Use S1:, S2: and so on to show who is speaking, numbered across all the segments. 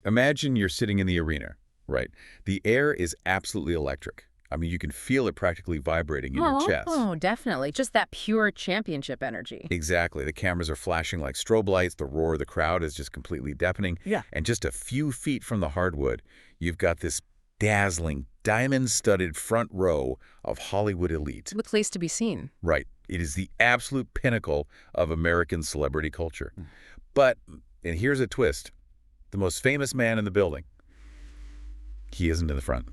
S1: Imagine you're sitting in the arena, right? The air is absolutely electric. I mean, you can feel it practically vibrating in your chest.
S2: Oh, definitely. Just that pure championship energy.
S1: Exactly. The cameras are flashing like strobe lights. The roar of the crowd is just completely deafening.
S2: Yeah.
S1: And just a few feet from the hardwood, you've got this dazzling, diamond-studded front row of Hollywood elite.
S2: The place to be seen.
S1: Right. It is the absolute pinnacle of American celebrity culture. But, and here's a twist, the most famous man in the building, he isn't in the front.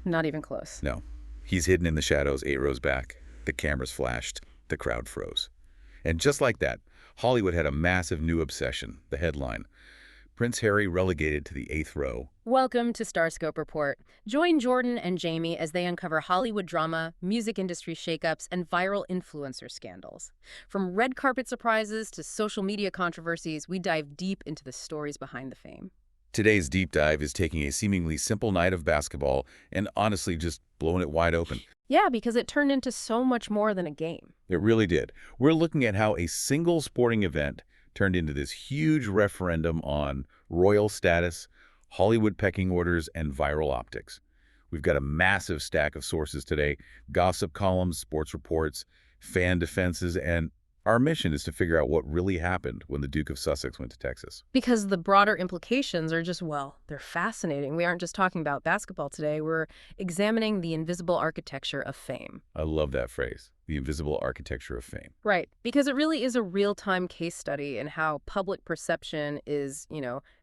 S2: Not even close.
S1: No. He's hidden in the shadows 8 rows back. The cameras flashed. The crowd froze. And just like that, Hollywood had a massive new obsession, the headline. Prince Harry relegated to the 8th row.
S2: Welcome to Starscope Report. Join Jordan and Jamie as they uncover Hollywood drama, music industry shakeups, and viral influencer scandals. From red carpet surprises to social media controversies, we dive deep into the stories behind the fame.
S1: Today's deep dive is taking a seemingly simple night of basketball and honestly just blowing it wide open.
S2: Yeah, because it turned into so much more than a game.
S1: It really did. We're looking at how a single sporting event turned into this huge referendum on royal status, Hollywood pecking orders, and viral optics. We've got a massive stack of sources today, gossip columns, sports reports, fan defenses, and our mission is to figure out what really happened when the Duke of Sussex went to Texas.
S2: Because the broader implications are just, well, they're fascinating. We aren't just talking about basketball today. We're examining the invisible architecture of fame.
S1: I love that phrase, the invisible architecture of fame.
S2: Right, because it really is a real-time case study in how public perception is,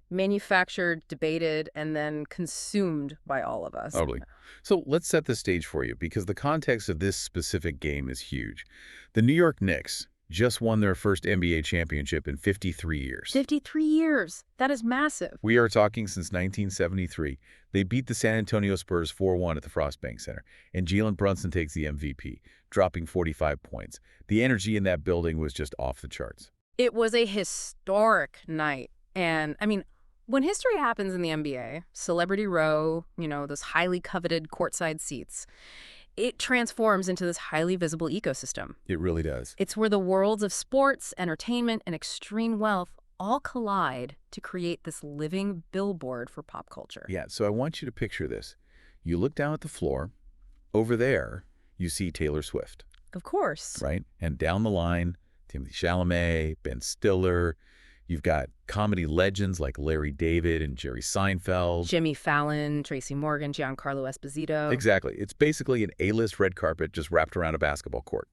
S2: manufactured, debated, and then consumed by all of us.
S1: Totally. So let's set the stage for you, because the context of this specific game is huge. The New York Knicks just won their first NBA championship in 53 years.
S2: 53 years. That is massive.
S1: We are talking since 1973. They beat the San Antonio Spurs 4-1 at the Frostbank Center, and Jalen Brunson takes the MVP, dropping 45 points. The energy in that building was just off the charts.
S2: It was a historic night. And, when history happens in the NBA, Celebrity Row, those highly coveted courtside seats, it transforms into this highly visible ecosystem.
S1: It really does.
S2: It's where the worlds of sports, entertainment, and extreme wealth all collide to create this living billboard for pop culture.
S1: Yeah, so I want you to picture this. You look down at the floor. Over there, you see Taylor Swift.
S2: Of course.
S1: Right? And down the line, Timothée Chalamet, Ben Stiller. You've got comedy legends like Larry David and Jerry Seinfeld.
S2: Jimmy Fallon, Tracy Morgan, Giancarlo Esposito.
S1: Exactly. It's basically an A-list red carpet just wrapped around a basketball court.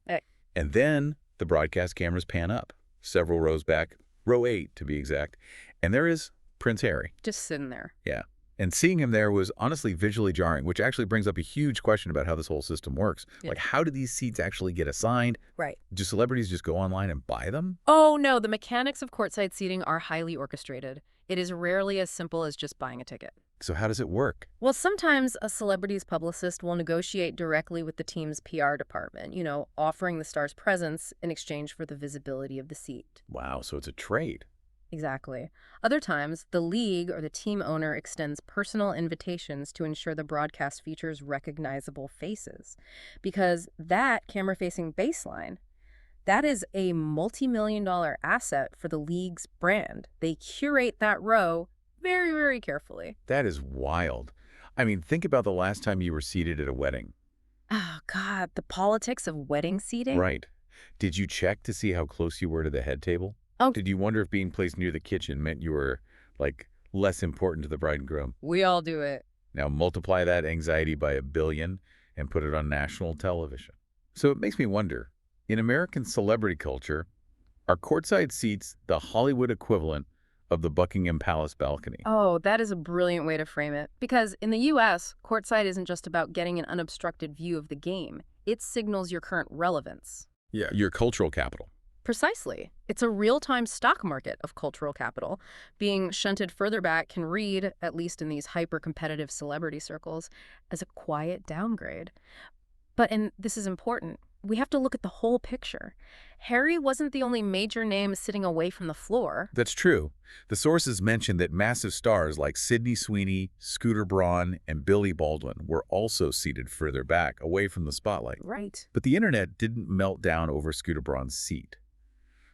S1: And then the broadcast cameras pan up, several rows back, row 8 to be exact, and there is Prince Harry.
S2: Just sitting there.
S1: Yeah. And seeing him there was honestly visually jarring, which actually brings up a huge question about how this whole system works.
S2: Yeah.
S1: Like, how do these seats actually get assigned?
S2: Right.
S1: Do celebrities just go online and buy them?
S2: Oh, no. The mechanics of courtside seating are highly orchestrated. It is rarely as simple as just buying a ticket.
S1: So how does it work?
S2: Well, sometimes a celebrity's publicist will negotiate directly with the team's PR department, offering the star's presence in exchange for the visibility of the seat.
S1: Wow, so it's a trade.
S2: Exactly. Other times, the league or the team owner extends personal invitations to ensure the broadcast features recognizable faces. Because that camera-facing baseline, that is a multi-million-dollar asset for the league's brand. They curate that row very, very carefully.
S1: That is wild. I mean, think about the last time you were seated at a wedding.
S2: Oh, God, the politics of wedding seating?
S1: Right. Did you check to see how close you were to the head table?
S2: Oh.
S1: Did you wonder if being placed near the kitchen meant you were, less important to the bride and groom?
S2: We all do it.
S1: Now multiply that anxiety by 1 billion and put it on national television. So it makes me wonder, in American celebrity culture, are courtside seats the Hollywood equivalent of the Buckingham Palace balcony?
S2: Oh, that is a brilliant way to frame it. Because in the U.S., courtside isn't just about getting an unobstructed view of the game. It signals your current relevance.
S1: Yeah, your cultural capital.
S2: Precisely. It's a real-time stock market of cultural capital. Being shunted further back can read, at least in these hyper-competitive celebrity circles, as a quiet downgrade. But, and this is important, we have to look at the whole picture. Harry wasn't the only major name sitting away from the floor.
S1: That's true. The sources mentioned that massive stars like Sydney Sweeney, Scooter Braun, and Billy Baldwin were also seated further back, away from the spotlight.
S2: Right.
S1: But the internet didn't melt down over Scooter Braun's seat.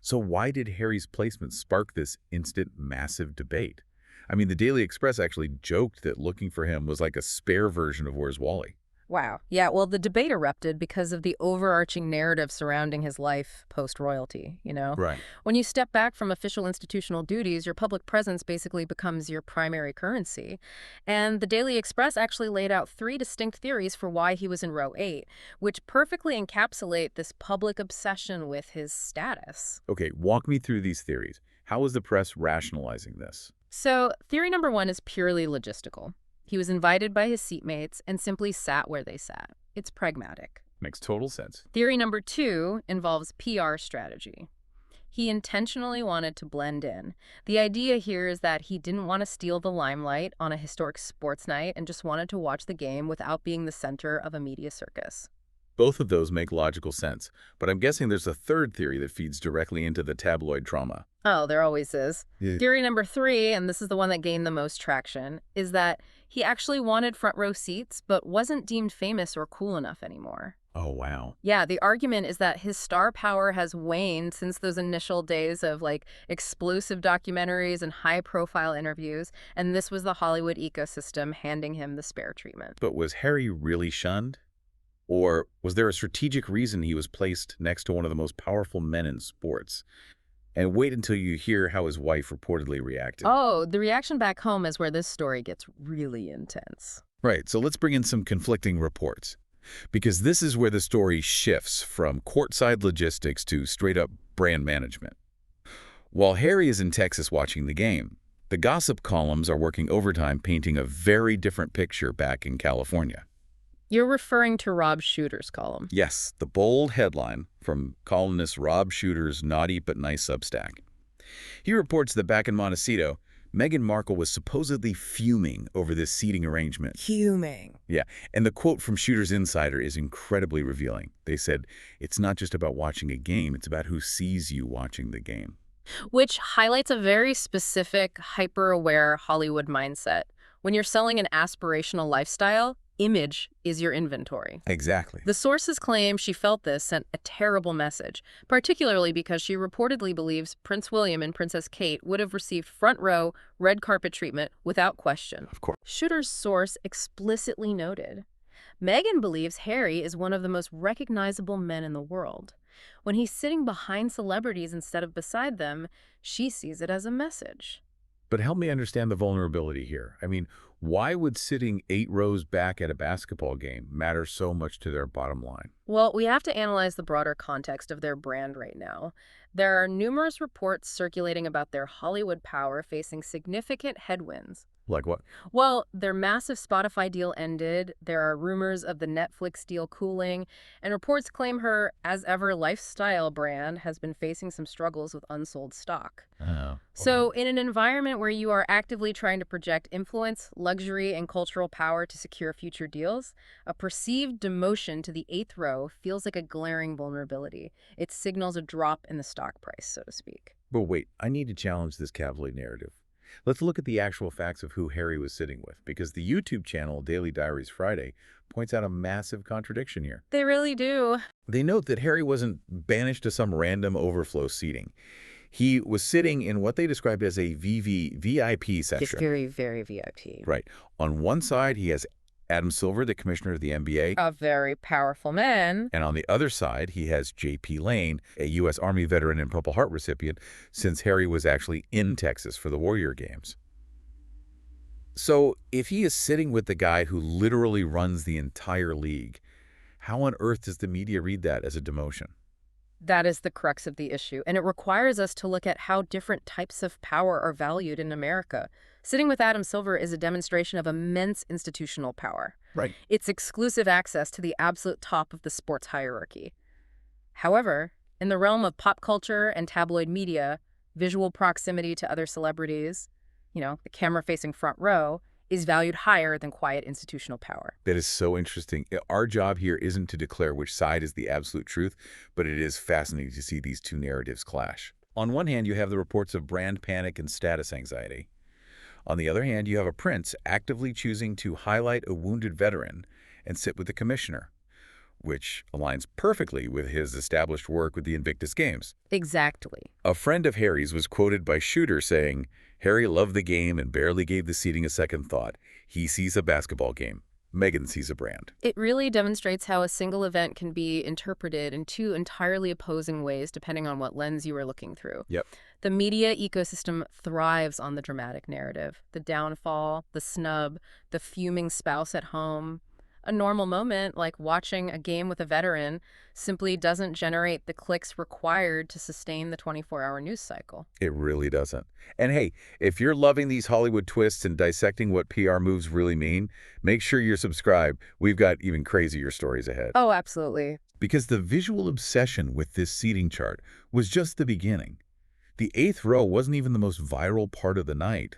S1: So why did Harry's placement spark this instant massive debate? I mean, the Daily Express actually joked that looking for him was like a spare version of Where's Wally?
S2: Wow. Yeah, well, the debate erupted because of the overarching narrative surrounding his life post-royalty.
S1: Right.
S2: When you step back from official institutional duties, your public presence basically becomes your primary currency. And the Daily Express actually laid out 3 distinct theories for why he was in row 8, which perfectly encapsulate this public obsession with his status.
S1: Okay, walk me through these theories. How is the press rationalizing this?
S2: So, theory number 1 is purely logistical. He was invited by his seatmates and simply sat where they sat. It's pragmatic.
S1: Makes total sense.
S2: Theory number 2 involves PR strategy. He intentionally wanted to blend in. The idea here is that he didn't want to steal the limelight on a historic sports night and just wanted to watch the game without being the center of a media circus.
S1: Both of those make logical sense, but I'm guessing there's a third theory that feeds directly into the tabloid trauma.
S2: Oh, there always is.
S1: Yeah.
S2: Theory number 3, and this is the one that gained the most traction, is that he actually wanted front row seats but wasn't deemed famous or cool enough anymore.
S1: Oh, wow.
S2: Yeah, the argument is that his star power has waned since those initial days of explosive documentaries and high-profile interviews, and this was the Hollywood ecosystem handing him the spare treatment.
S1: But was Harry really shunned? Or was there a strategic reason he was placed next to one of the most powerful men in sports? And wait until you hear how his wife reportedly reacted.
S2: Oh, the reaction back home is where this story gets really intense.
S1: Right, so let's bring in some conflicting reports. Because this is where the story shifts from courtside logistics to straight-up brand management. While Harry is in Texas watching the game, the gossip columns are working overtime painting a very different picture back in California.
S2: You're referring to Rob Shooter's column.
S1: Yes, the bold headline from columnist Rob Shooter's naughty but nice Substack. He reports that back in Montecito, Meghan Markle was supposedly fuming over this seating arrangement.
S2: Fuming.
S1: Yeah, and the quote from Shooter's Insider is incredibly revealing. They said, "It's not just about watching a game, it's about who sees you watching the game."
S2: Which highlights a very specific, hyper-aware Hollywood mindset. When you're selling an aspirational lifestyle, image is your inventory.
S1: Exactly.
S2: The sources claim she felt this sent a terrible message, particularly because she reportedly believes Prince William and Princess Kate would have received front row, red carpet treatment without question.
S1: Of course.
S2: Shooter's source explicitly noted. Meghan believes Harry is one of the most recognizable men in the world. When he's sitting behind celebrities instead of beside them, she sees it as a message.
S1: But help me understand the vulnerability here. I mean, why would sitting 8 rows back at a basketball game matter so much to their bottom line?
S2: Well, we have to analyze the broader context of their brand right now. There are numerous reports circulating about their Hollywood power facing significant headwinds.
S1: Like what?
S2: Well, their massive Spotify deal ended, there are rumors of the Netflix deal cooling, and reports claim her as-ever lifestyle brand has been facing some struggles with unsold stock.
S1: Oh.
S2: So in an environment where you are actively trying to project influence, luxury, and cultural power to secure future deals, a perceived demotion to the 8th row feels like a glaring vulnerability. It signals a drop in the stock price, so to speak.
S1: But wait, I need to challenge this cavalier narrative. Let's look at the actual facts of who Harry was sitting with, because the YouTube channel Daily Diaries Friday points out a massive contradiction here.
S2: They really do.
S1: They note that Harry wasn't banished to some random overflow seating. He was sitting in what they described as a VIP section.
S2: It's very, very VIP.
S1: Right. On one side, he has Adam Silver, the commissioner of the NBA.
S2: A very powerful man.
S1: And on the other side, he has J.P. Lane, a U.S. Army veteran and Purple Heart recipient, since Harry was actually in Texas for the Warrior Games. So if he is sitting with the guy who literally runs the entire league, how on earth does the media read that as a demotion?
S2: That is the crux of the issue, and it requires us to look at how different types of power are valued in America. Sitting with Adam Silver is a demonstration of immense institutional power.
S1: Right.
S2: It's exclusive access to the absolute top of the sports hierarchy. However, in the realm of pop culture and tabloid media, visual proximity to other celebrities, the camera-facing front row, is valued higher than quiet institutional power.
S1: That is so interesting. Our job here isn't to declare which side is the absolute truth, but it is fascinating to see these two narratives clash. On one hand, you have the reports of brand panic and status anxiety. On the other hand, you have a prince actively choosing to highlight a wounded veteran and sit with the commissioner, which aligns perfectly with his established work with the Invictus Games.
S2: Exactly.
S1: A friend of Harry's was quoted by Shooter saying, Harry loved the game and barely gave the seating a second thought. He sees a basketball game. Meghan sees a brand.
S2: It really demonstrates how a single event can be interpreted in two entirely opposing ways depending on what lens you are looking through.
S1: Yep.
S2: The media ecosystem thrives on the dramatic narrative, the downfall, the snub, the fuming spouse at home. A normal moment, like watching a game with a veteran, simply doesn't generate the clicks required to sustain the 24-hour news cycle.
S1: It really doesn't. And hey, if you're loving these Hollywood twists and dissecting what PR moves really mean, make sure you're subscribed. We've got even crazier stories ahead.
S2: Oh, absolutely.
S1: Because the visual obsession with this seating chart was just the beginning. The 8th row wasn't even the most viral part of the night.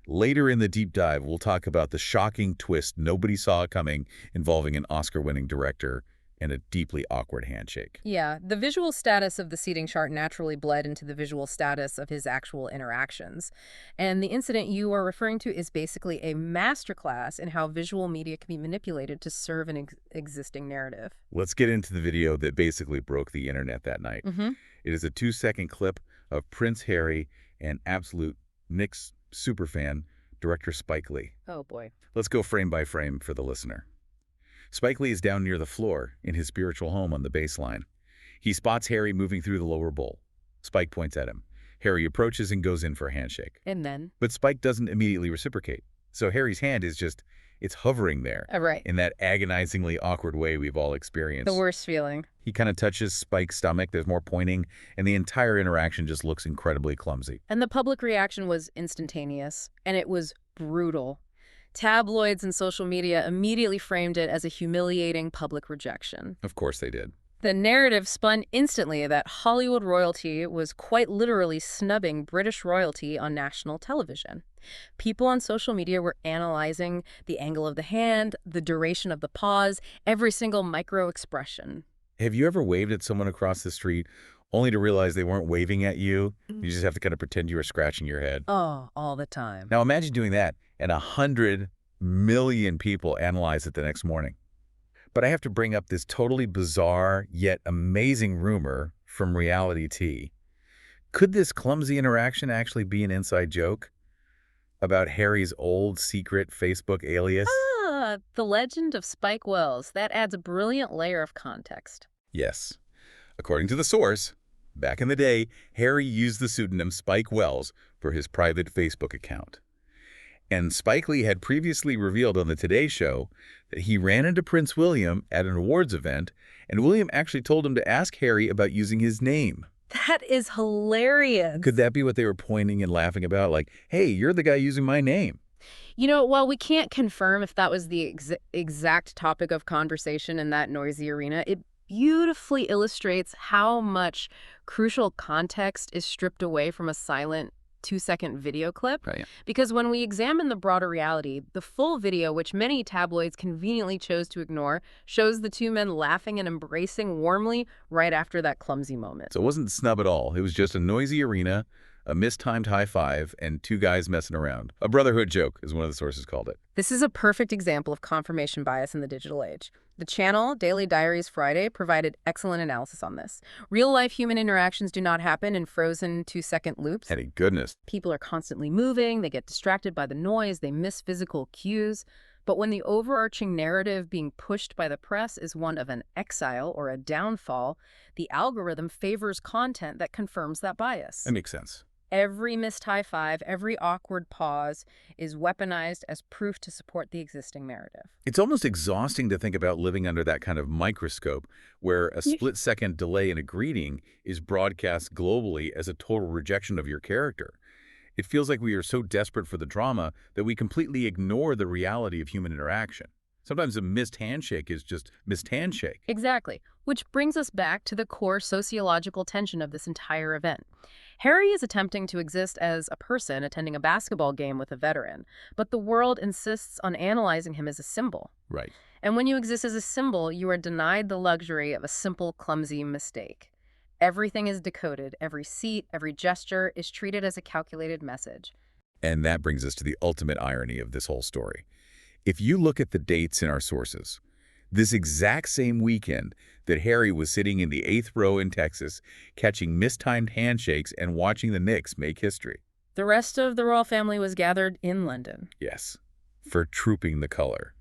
S1: Later in the deep dive, we'll talk about the shocking twist nobody saw coming involving an Oscar-winning director and a deeply awkward handshake.
S2: Yeah, the visual status of the seating chart naturally bled into the visual status of his actual interactions. And the incident you are referring to is basically a masterclass in how visual media can be manipulated to serve an existing narrative.
S1: Let's get into the video that basically broke the internet that night.
S2: Mm-hmm.
S1: It is a 2-second clip of Prince Harry and absolute Knicks superfan, director Spike Lee.
S2: Oh, boy.
S1: Let's go frame by frame for the listener. Spike Lee is down near the floor in his spiritual home on the baseline. He spots Harry moving through the lower bowl. Spike points at him. Harry approaches and goes in for a handshake.
S2: And then?
S1: But Spike doesn't immediately reciprocate. So Harry's hand is it's hovering there.
S2: Right.
S1: In that agonizingly awkward way we've all experienced.
S2: The worst feeling.
S1: He kind of touches Spike's stomach. There's more pointing, and the entire interaction just looks incredibly clumsy.
S2: And the public reaction was instantaneous, and it was brutal. Tabloids and social media immediately framed it as a humiliating public rejection.
S1: Of course they did.
S2: The narrative spun instantly that Hollywood royalty was quite literally snubbing British royalty on national television. People on social media were analyzing the angle of the hand, the duration of the pause, every single micro-expression.
S1: Have you ever waved at someone across the street only to realize they weren't waving at you? You just have to kind of pretend you were scratching your head.
S2: Oh, all the time.
S1: Now imagine doing that and 100 million people analyze it the next morning. But I have to bring up this totally bizarre yet amazing rumor from Reality T. Could this clumsy interaction actually be an inside joke about Harry's old secret Facebook alias?
S2: Ah, the legend of Spike Wells. That adds a brilliant layer of context.
S1: Yes. According to the source, back in the day, Harry used the pseudonym Spike Wells for his private Facebook account. And Spike Lee had previously revealed on the Today Show that he ran into Prince William at an awards event, and William actually told him to ask Harry about using his name.
S2: That is hilarious.
S1: Could that be what they were pointing and laughing about? Like, hey, you're the guy using my name.
S2: You know, while we can't confirm if that was the exact topic of conversation in that noisy arena, it beautifully illustrates how much crucial context is stripped away from a silent 2-second video clip.
S1: Right.
S2: Because when we examine the broader reality, the full video, which many tabloids conveniently chose to ignore, shows the two men laughing and embracing warmly right after that clumsy moment.
S1: So it wasn't snub at all. It was just a noisy arena, a mistimed high five, and two guys messing around. A brotherhood joke, as one of the sources called it.
S2: This is a perfect example of confirmation bias in the digital age. The channel, Daily Diaries Friday, provided excellent analysis on this. Real-life human interactions do not happen in frozen 2-second loops.
S1: Thank goodness.
S2: People are constantly moving, they get distracted by the noise, they miss physical cues. But when the overarching narrative being pushed by the press is one of an exile or a downfall, the algorithm favors content that confirms that bias.
S1: That makes sense.
S2: Every missed high five, every awkward pause is weaponized as proof to support the existing narrative.
S1: It's almost exhausting to think about living under that kind of microscope where a split-second delay in a greeting is broadcast globally as a total rejection of your character. It feels like we are so desperate for the drama that we completely ignore the reality of human interaction. Sometimes a missed handshake is just missed handshake.
S2: Exactly, which brings us back to the core sociological tension of this entire event. Harry is attempting to exist as a person attending a basketball game with a veteran, but the world insists on analyzing him as a symbol.
S1: Right.
S2: And when you exist as a symbol, you are denied the luxury of a simple, clumsy mistake. Everything is decoded. Every seat, every gesture is treated as a calculated message.
S1: And that brings us to the ultimate irony of this whole story. If you look at the dates in our sources, this exact same weekend that Harry was sitting in the 8th row in Texas, catching mistimed handshakes and watching the Knicks make history.
S2: The rest of the royal family was gathered in London.
S1: Yes, for trooping the color.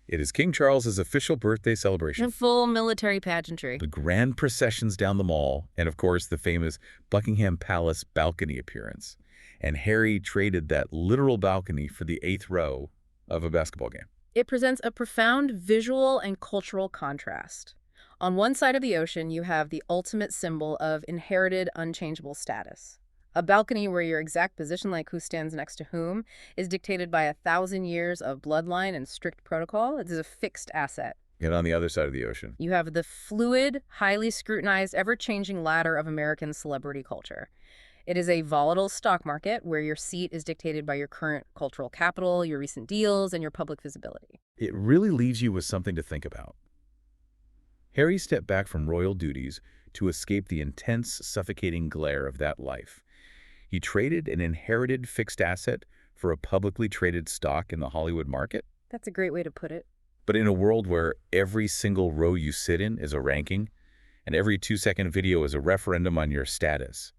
S1: It is King Charles's official birthday celebration.
S2: A full military pageantry.
S1: The grand processions down the mall, and of course the famous Buckingham Palace balcony appearance. And Harry traded that literal balcony for the 8th row of a basketball game.
S2: It presents a profound visual and cultural contrast. On one side of the ocean, you have the ultimate symbol of inherited, unchangeable status. A balcony where your exact position, like who stands next to whom, is dictated by 1,000 years of bloodline and strict protocol. It is a fixed asset.
S1: And on the other side of the ocean,
S2: You have the fluid, highly scrutinized, ever-changing ladder of American celebrity culture. It is a volatile stock market where your seat is dictated by your current cultural capital, your recent deals, and your public visibility.
S1: it really leaves you with something to think about. Harry stepped back from royal duties to escape the intense, suffocating glare of that life. He traded an inherited fixed asset for a publicly traded stock in the Hollywood market.
S2: That's a great way to put it.
S1: But in a world where every single row you sit in is a ranking, and every 2-second video is a referendum on your status,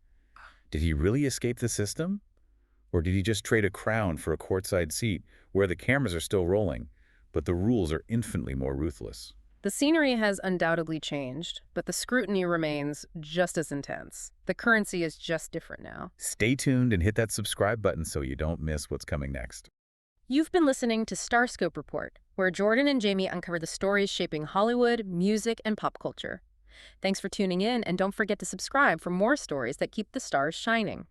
S1: did he really escape the system? Or did he just trade a crown for a courtside seat where the cameras are still rolling, but the rules are infinitely more ruthless?
S2: The scenery has undoubtedly changed, but the scrutiny remains just as intense. The currency is just different now.
S1: Stay tuned and hit that subscribe button so you don't miss what's coming next.
S2: You've been listening to Starscope Report, where Jordan and Jamie uncover the stories shaping Hollywood, music, and pop culture. Thanks for tuning in, and don't forget to subscribe for more stories that keep the stars shining.